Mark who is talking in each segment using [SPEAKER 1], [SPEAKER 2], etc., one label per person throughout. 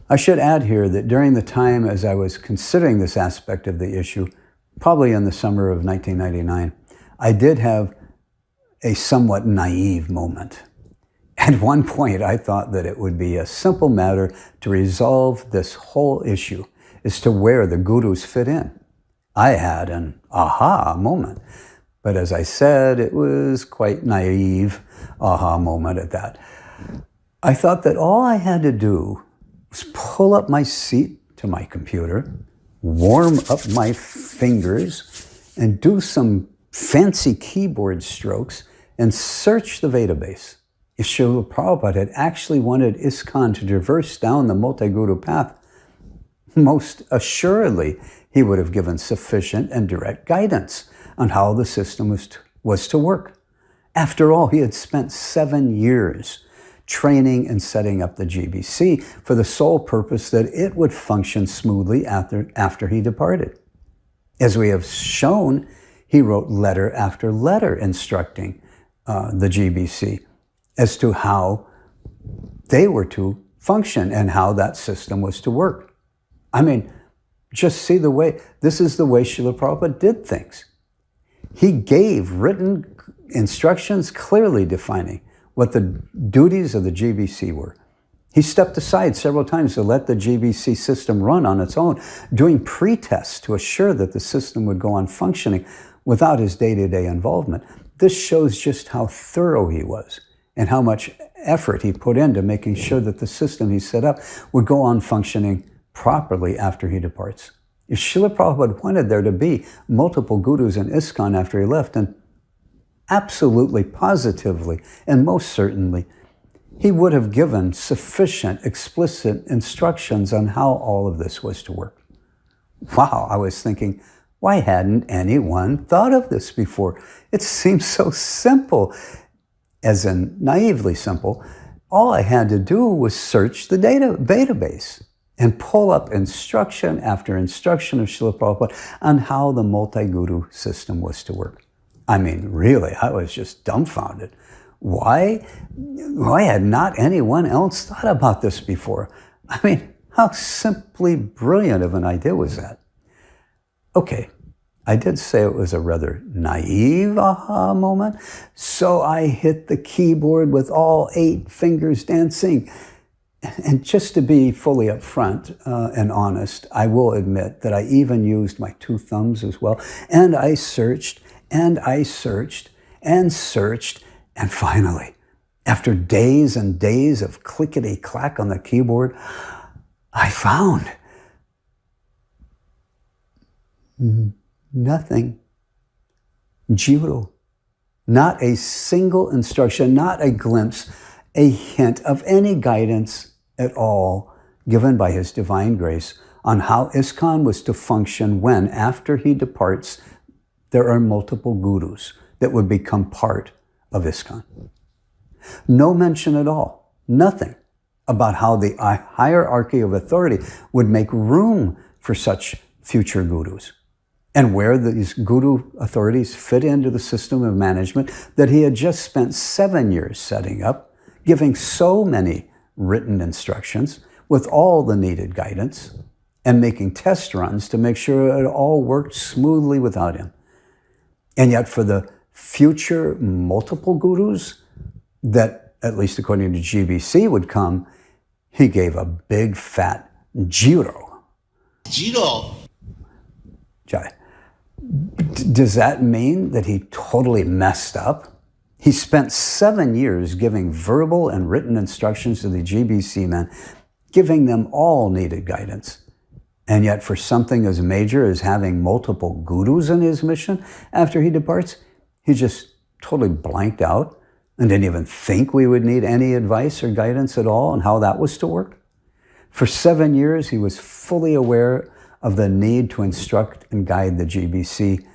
[SPEAKER 1] I should add here that during the time as I was considering this aspect of the issue, probably in the summer of 1999, I did have a somewhat naive moment. At one point, I thought that it would be a simple matter to resolve this whole issue as to where the gurus fit in. I had an aha moment. But as I said, it was quite naive aha moment at that. I thought that all I had to do was pull up my seat to my computer, warm up my fingers, and do some fancy keyboard strokes and search the database. If Srila Prabhupada had actually wanted ISKCON to traverse down the multi-guru path, most assuredly he would have given sufficient and direct guidance on how the system was to work. After all, he had spent 7 years training and setting up the GBC for the sole purpose that it would function smoothly after he departed. As we have shown, he wrote letter after letter instructing the GBC as to how they were to function and how that system was to work. I mean, just see the way, this is the way Srila Prabhupada did things. He gave written instructions clearly defining what the duties of the GBC were. He stepped aside several times to let the GBC system run on its own, doing pre-tests to assure that the system would go on functioning without his day-to-day involvement. This shows just how thorough he was and how much effort he put into making sure that the system he set up would go on functioning properly after he departs. If Srila Prabhupada wanted there to be multiple gurus in ISKCON after he left, and absolutely, positively, and most certainly, he would have given sufficient, explicit instructions on how all of this was to work. Wow, I was thinking, why hadn't anyone thought of this before? It seems so simple, as in naively simple. All I had to do was search the database and pull up instruction after instruction of Srila Prabhupada on how the multi-guru system was to work. I mean, really, I was just dumbfounded. Why had not anyone else thought about this before? I mean, how simply brilliant of an idea was that? Okay, I did say it was a rather naive aha moment, so I hit the keyboard with all 8 fingers dancing. And just to be fully upfront and honest, I will admit that I even used my 2 thumbs as well. And I searched, and I searched, and searched, and finally, after days and days of clickety-clack on the keyboard, I found nothing. Zero. Not a single instruction, not a glimpse, a hint of any guidance at all given by His divine grace on how ISKCON was to function when, after he departs, there are multiple gurus that would become part of ISKCON. No mention at all, nothing about how the hierarchy of authority would make room for such future gurus and where these guru authorities fit into the system of management that he had just spent 7 years setting up, giving so many written instructions with all the needed guidance and making test runs to make sure it all worked smoothly without him. And yet for the future multiple gurus that, at least according to GBC, would come, he gave a big fat zero.
[SPEAKER 2] Zero.
[SPEAKER 1] Jai. Does that mean that he totally messed up? He spent 7 years giving verbal and written instructions to the GBC men, giving them all needed guidance. And yet for something as major as having multiple gurus in his mission after he departs, he just totally blanked out and didn't even think we would need any advice or guidance at all on how that was to work. For 7 years, he was fully aware of the need to instruct and guide the GBC,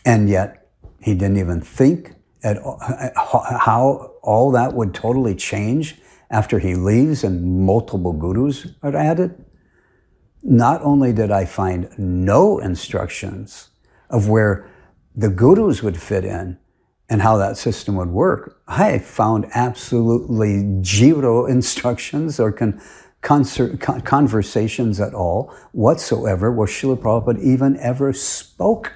[SPEAKER 1] and yet he didn't even think at how all that would totally change after he leaves and multiple gurus are added. Not only did I find no instructions of where the gurus would fit in and how that system would work, I found absolutely zero instructions or conversations at all whatsoever where Srila Prabhupada even ever spoke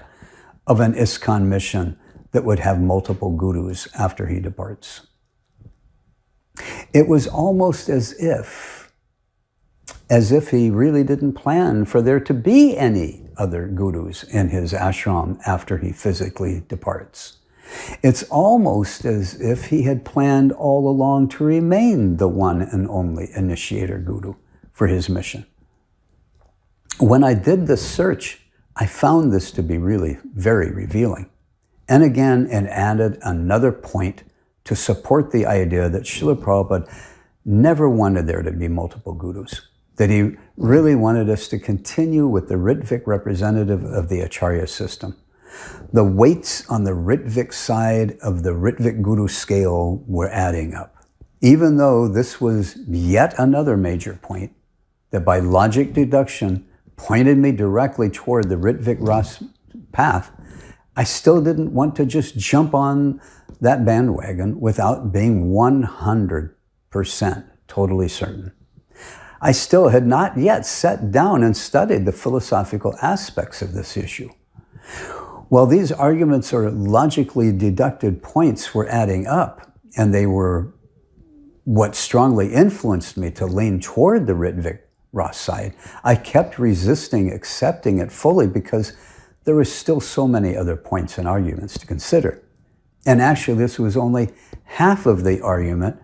[SPEAKER 1] of an ISKCON mission that would have multiple gurus after he departs. It was almost as if he really didn't plan for there to be any other gurus in his ashram after he physically departs. It's almost as if he had planned all along to remain the one and only initiator guru for his mission. When I did the search, I found this to be really very revealing. And again, it added another point to support the idea that Srila Prabhupada never wanted there to be multiple gurus, that he really wanted us to continue with the Ritvik representative of the Acharya system. The weights on the Ritvik side of the Ritvik Guru scale were adding up. Even though this was yet another major point that by logic deduction pointed me directly toward the Ritvik Ras path, I still didn't want to just jump on that bandwagon without being 100% totally certain. I still had not yet sat down and studied the philosophical aspects of this issue. Well, these arguments or logically deducted points were adding up, and they were what strongly influenced me to lean toward the Ritvik Ras side. I kept resisting accepting it fully because there were still so many other points and arguments to consider. And actually, this was only half of the argument,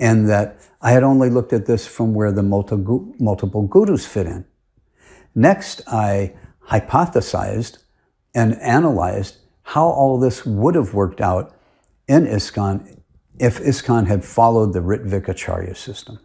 [SPEAKER 1] in that I had only looked at this from where the multiple gurus fit in. Next, I hypothesized and analyzed how all this would have worked out in ISKCON if ISKCON had followed the Ritvik Acharya system.